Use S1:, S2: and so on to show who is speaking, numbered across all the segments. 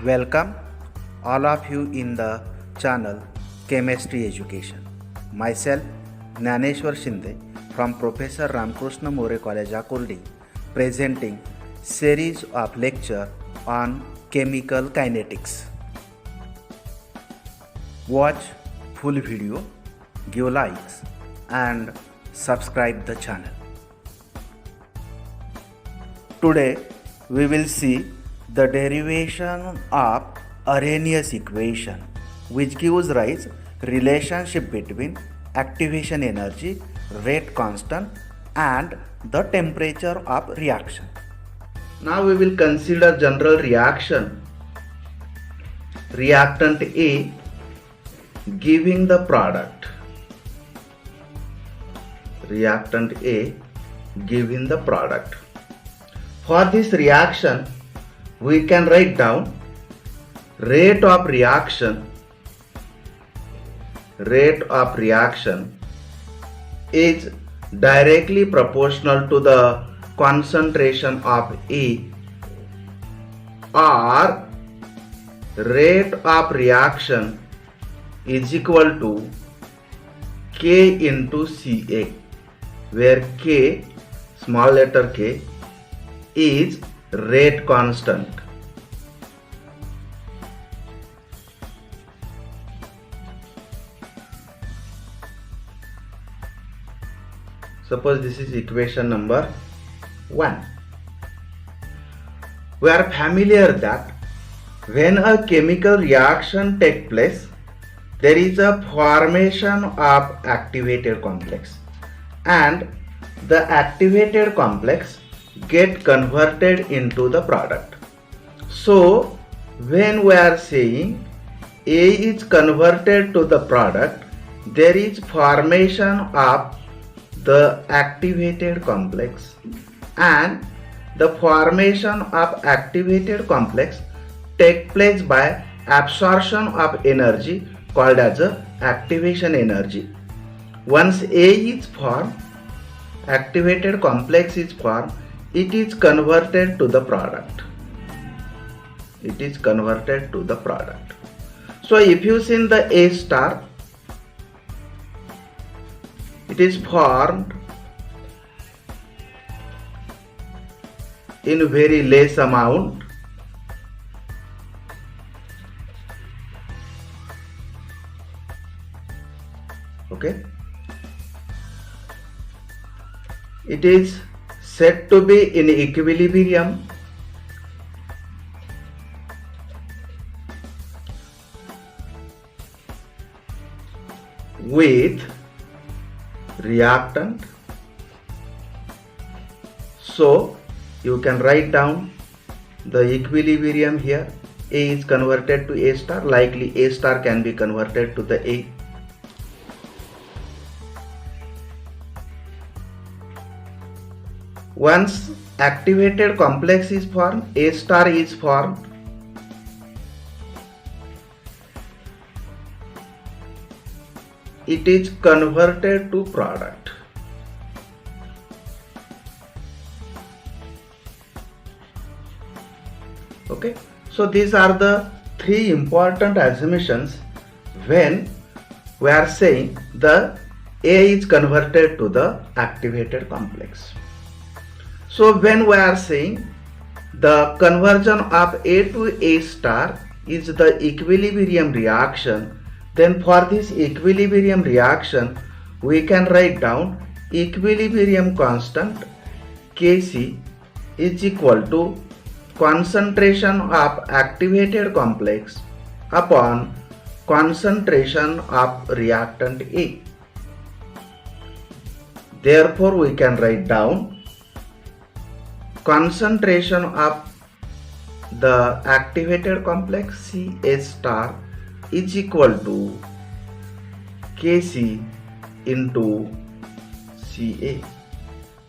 S1: Welcome all of you in the channel Chemistry Education. Myself Jnaneshwar Shinde from Professor Ramkrishna More College Akurdi presenting series of lecture on chemical kinetics. Watch full video, give likes and subscribe the channel. Today we will see the derivation of Arrhenius equation, which gives rise relationship between activation energy, rate constant and the temperature of reaction. Now we will consider general reaction. Reactant A giving the product. Reactant A giving the product. For this reaction, we can write down rate of reaction is directly proportional to the concentration of A, or rate of reaction is equal to K into Ca, where K, small letter K, is rate constant. Suppose this is equation number 1. We are familiar that when a chemical reaction takes place, there is a formation of activated complex, and the activated complex get converted into the product. So when we are saying A is converted to the product, there is formation of the activated complex, and the formation of activated complex take place by absorption of energy called as a activation energy. Once A is formed, activated complex is formed, it is converted to the product. So if you see the A star, it is formed in very less amount. Okay. It is said to be in equilibrium with reactant. So you can write down the equilibrium here. A is converted to A star, likely A star can be converted to the A. Once activated complex is formed, A star is formed, it is converted to product. Okay, so these are the three important assumptions when we are saying the A is converted to the activated complex. So when we are saying the conversion of A to A star is the equilibrium reaction, then for this equilibrium reaction we can write down equilibrium constant Kc is equal to concentration of activated complex upon concentration of reactant A. Therefore we can write down concentration of the activated complex Cs star is equal to Kc into Ca.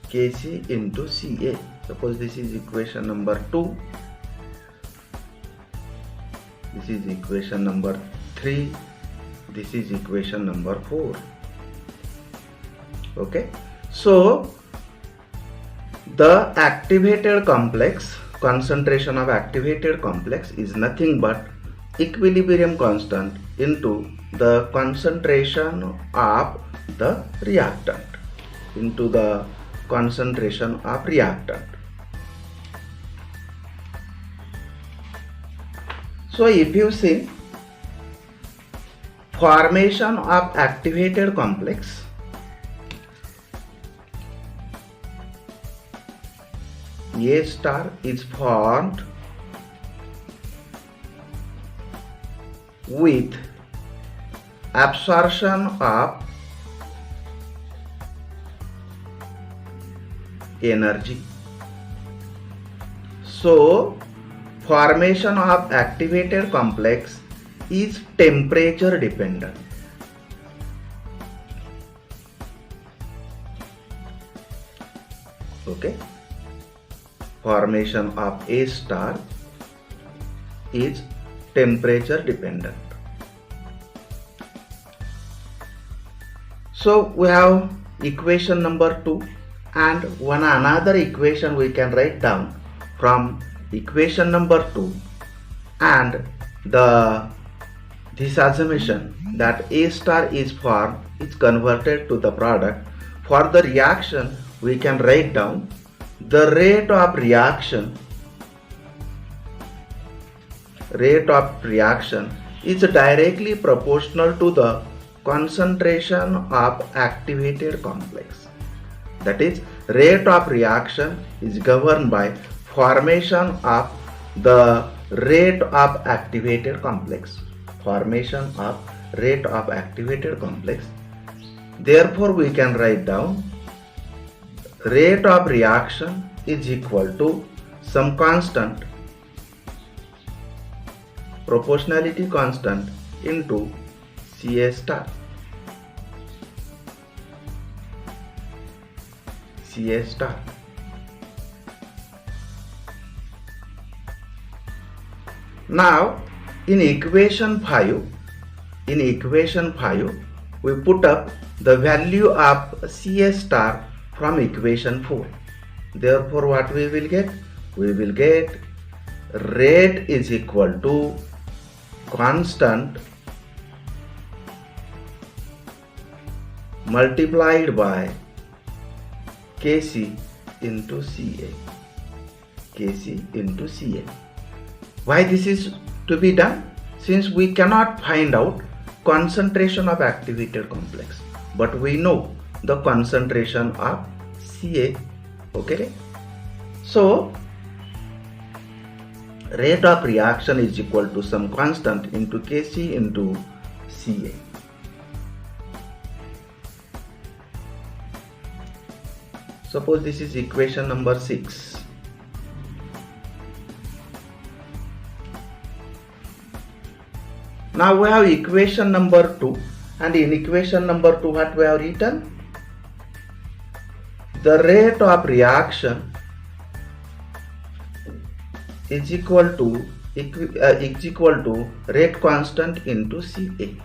S1: Kc into Ca. Suppose this is equation number 2. This is equation number 3. This is equation number 4. Okay. So the activated complex concentration of activated complex is nothing but equilibrium constant into the concentration of the reactant, into the concentration of reactant. So if you see formation of activated complex, A star is formed with absorption of energy. So formation of activated complex is temperature dependent. Okay. Formation of A star is temperature dependent. So we have equation number 2 and one another equation we can write down from equation number 2, and this assumption that A star is formed is converted to the product. For the reaction we can write down the rate of reaction is directly proportional to the concentration of activated complex. That is, rate of reaction is governed by formation of the rate of activated complex. Formation of rate of activated complex. Therefore, we can write down rate of reaction is equal to some constant, proportionality constant, into Ca star. Ca star. Now in equation 5 we put up the value of Ca star from equation 4. Therefore what we will get? We will get rate is equal to constant multiplied by Kc into Ca. Kc into Ca. Why this is to be done? Since we cannot find out concentration of activated complex, but we know the concentration of Ca. Okay, so rate of reaction is equal to some constant into Kc into Ca. Suppose this is equation number 6. Now we have equation number 2, and in equation number 2 what we have written? The rate of reaction is equal to rate constant into Ca.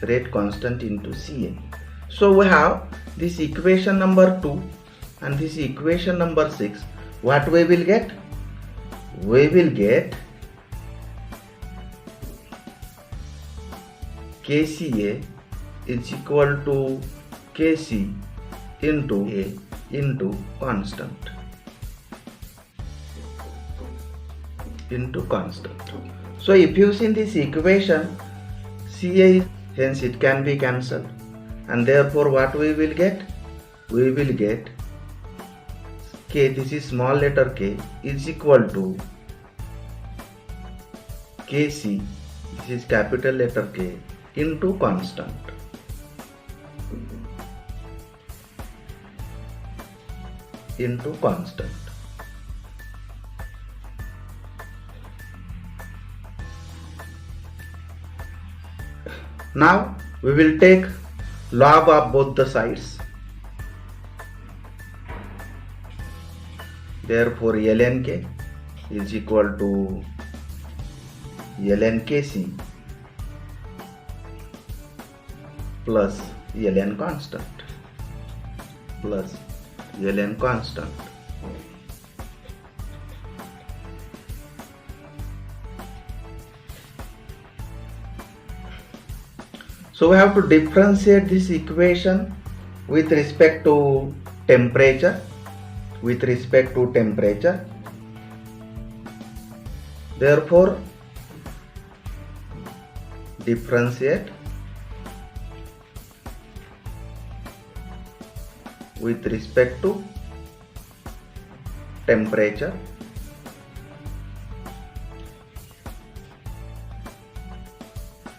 S1: Rate constant into Ca. So we have this equation number 2 and this equation number 6. What we will get? We will get Kca is equal to Kc into A into constant. So if you see in this equation, Ca, hence it can be cancelled, and therefore what we will get? We will get K, this is small letter k, is equal to Kc, this is capital letter K, into constant. Now we will take log of both the sides. Therefore ln k is equal to ln Kc plus ln constant. So we have to differentiate this equation with respect to temperature. Therefore, differentiate with respect to temperature.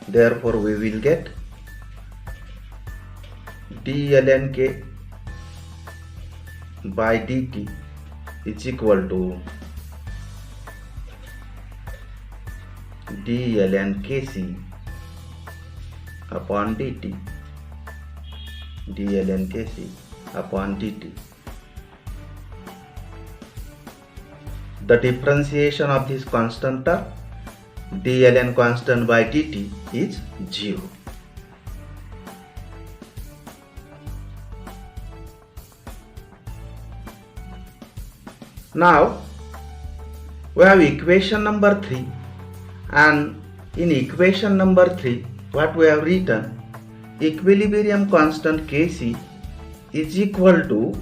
S1: Therefore, we will get dln k by dt is equal to dln kc upon dt. The differentiation of this constant term, dln constant by dt, is 0. Now we have equation number 3, and in equation number 3 what we have written, equilibrium constant Kc is equal to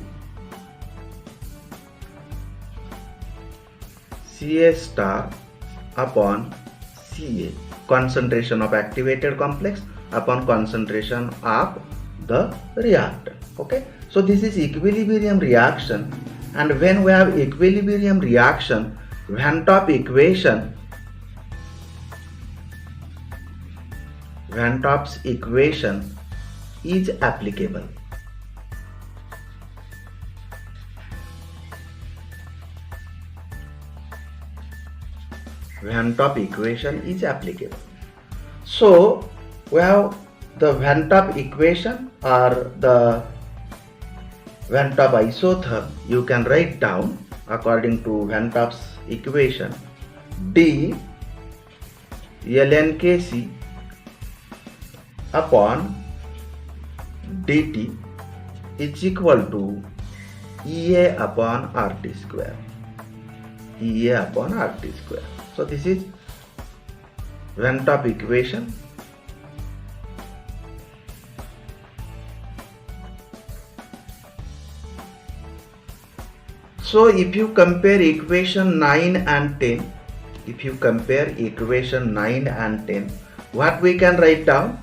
S1: Ca star upon Ca, concentration of activated complex upon concentration of the reactant. Okay, so this is equilibrium reaction, and when we have equilibrium reaction, Van 't Hoff equation is applicable. Van 't Hoff equation is applicable. So we have the Van 't Hoff equation or the Van 't Hoff isotherm. You can write down according to Van 't Hoff's equation, d ln kc upon dt is equal to Ea upon RT square. So this is Van 't Hoff equation. So if you compare equation 9 and 10, what we can write down?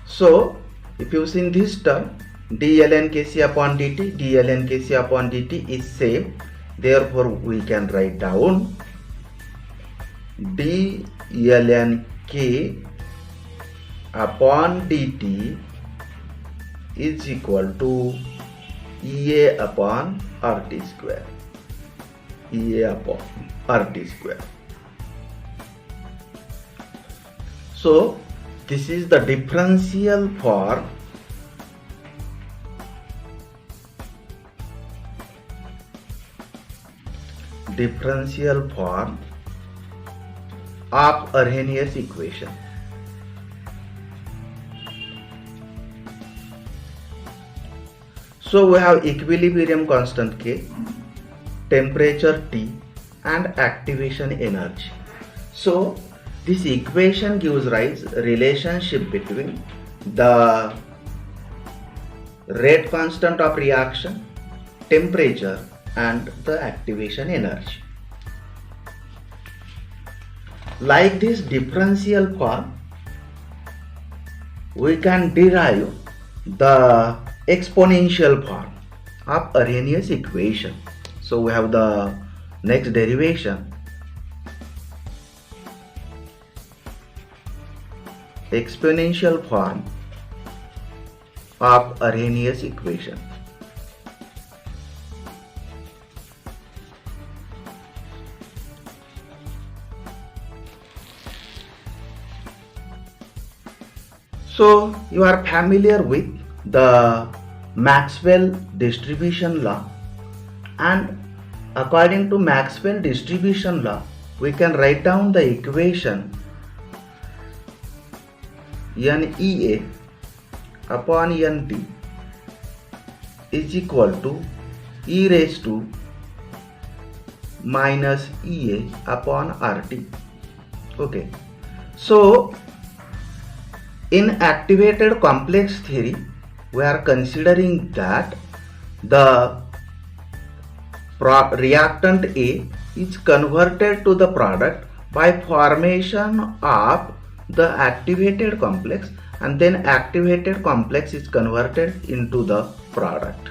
S1: So if you see in this term, dln kc upon dt is same. Therefore we can write down dln k upon dt is equal to Ea upon RT square. So this is the differential form of Arrhenius equation. So we have equilibrium constant K, temperature T, and activation energy. So this equation gives rise to relationship between the rate constant of reaction, temperature, and the activation energy. Like this differential form, we can derive the exponential form of Arrhenius equation. So we have the next derivation, exponential form of Arrhenius equation. So you are familiar with the Maxwell distribution law, and according to Maxwell distribution law, we can write down the equation NEA upon NT is equal to e raised to minus EA upon RT. Okay, so In activated complex theory, we are considering that the reactant A is converted to the product by formation of the activated complex, and then activated complex is converted into the product.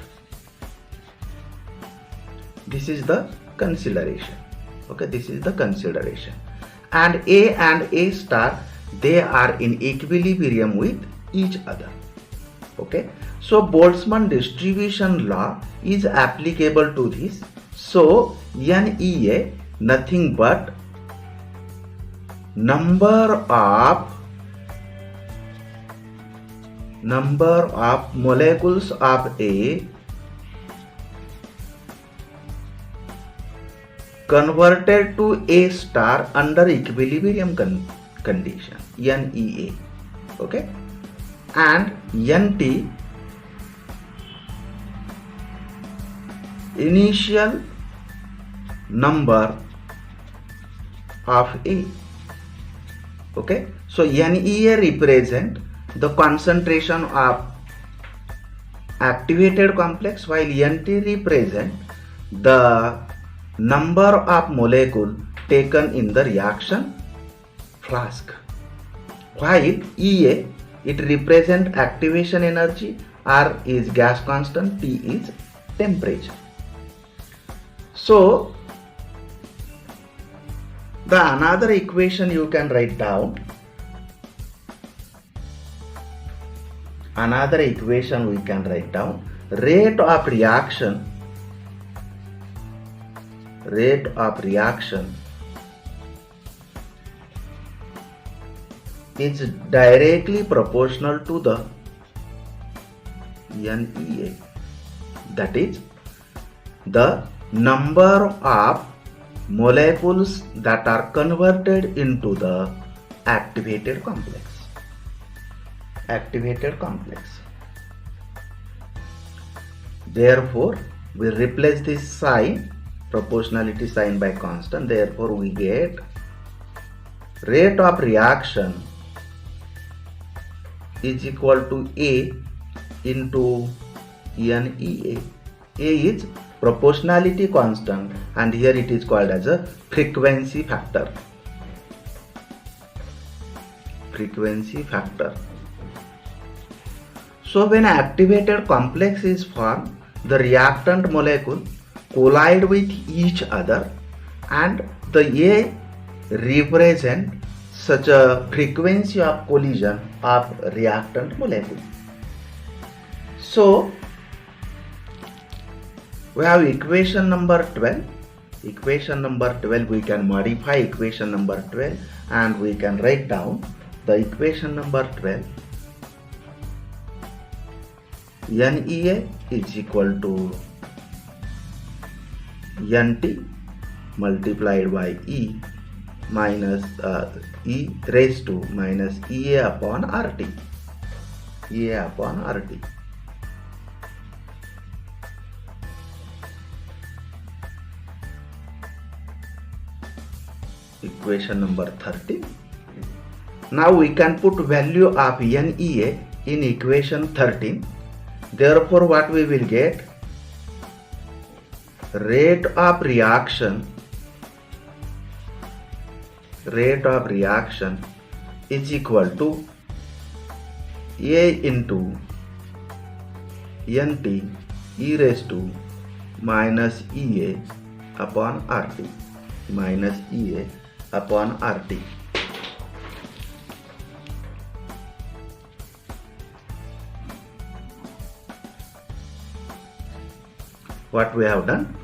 S1: This is the consideration. Okay, this is the consideration. And A star, they are in equilibrium with each other. Okay, so Boltzmann distribution law is applicable to this. So NEA nothing but number of molecules of A converted to A star under equilibrium condition, NEA. Okay, and NT initial number of A. Okay, so NEA represent the concentration of activated complex, while NT represent the number of molecule taken in the reaction flask, while EA, it represent activation energy, R is gas constant, T is temperature. So the another equation you can write down, we can write down rate of reaction is directly proportional to the NEA, that is the number of molecules that are converted into the activated complex. Therefore, we replace this sign, proportionality sign, by constant. Therefore, we get rate of reaction is equal to A into NEA. A is proportionality constant, and here it is called as a frequency factor. So when activated complex is formed, the reactant molecule collide with each other, and the A represent such a frequency of collision of reactant molecule. So we have equation number 12. We can modify equation number 12 and we can write down the equation number 12. NEA is equal to NT multiplied by E minus E raised to minus EA upon RT. Equation number 13. Now we can put value of NEA in equation 13. Therefore, what we will get? Rate of reaction is equal to A into NT e raised to minus EA upon RT. What we have done?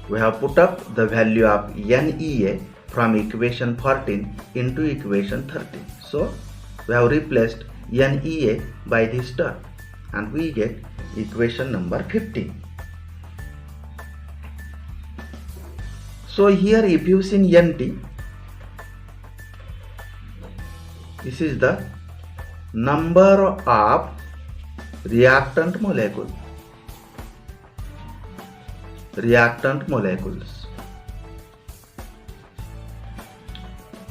S1: We have put up the value of NEA from equation 14 into equation 13. So we have replaced NEA by this term and we get equation number 15. So here if you see NT, this is the number of reactant molecules.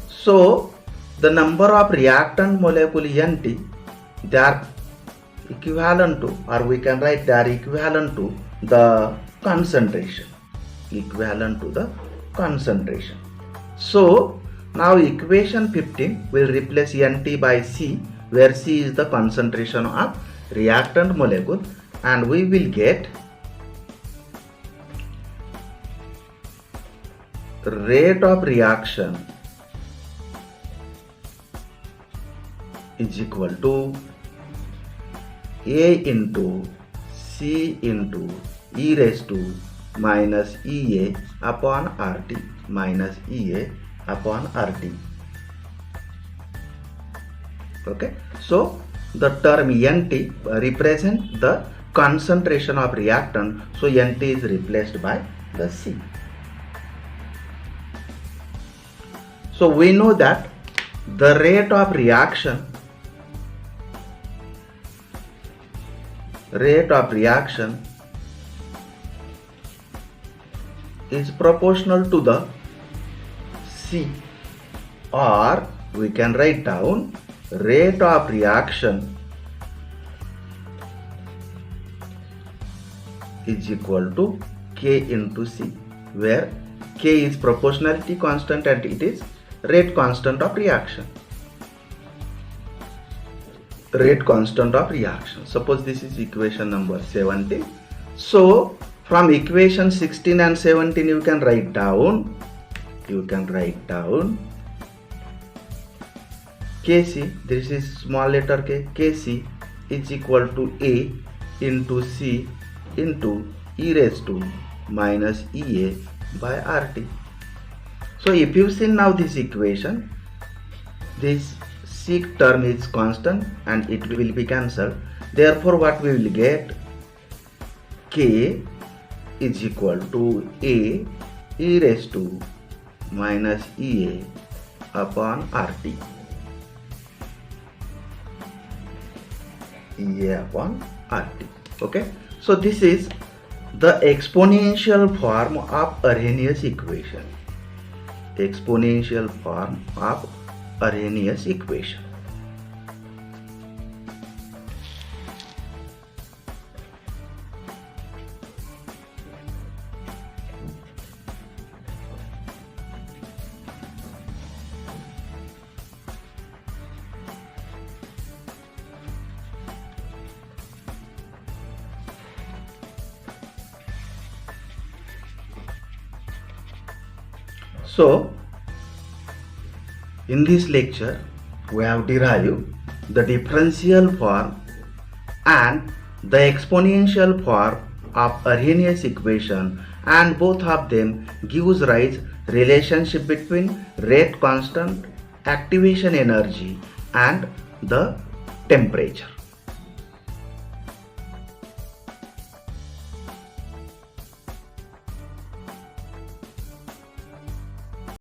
S1: So the number of reactant molecule NT they are equivalent to, or we can write they are equivalent to the concentration. Equivalent to the concentration. So now equation 15 will replace NT by C, where C is the concentration of reactant molecule, and we will get rate of reaction is equal to A into C into e raised to minus EA upon RT, minus EA upon RT. Okay, so the term NT represents the concentration of reactant, so NT is replaced by the C. So we know that the rate of reaction is proportional to the C, or we can write down rate of reaction is equal to K into C, where K is proportionality constant and it is rate constant of reaction. Rate constant of reaction. Suppose this is equation number 17. So from equation 16 and 17 you can write down Kc, this is small letter k, Kc is equal to A into C into e raised to minus EA by RT. So if you see now this equation, this C term is constant and it will be cancelled. Therefore what we will get, K is equal to A e raised to minus EA upon RT. EA upon RT. Okay. So this is the exponential form of Arrhenius equation. Exponential form of Arrhenius equation. So in this lecture we have derived the differential form and the exponential form of Arrhenius equation, and both of them gives rise relationship between rate constant, activation energy and the temperature.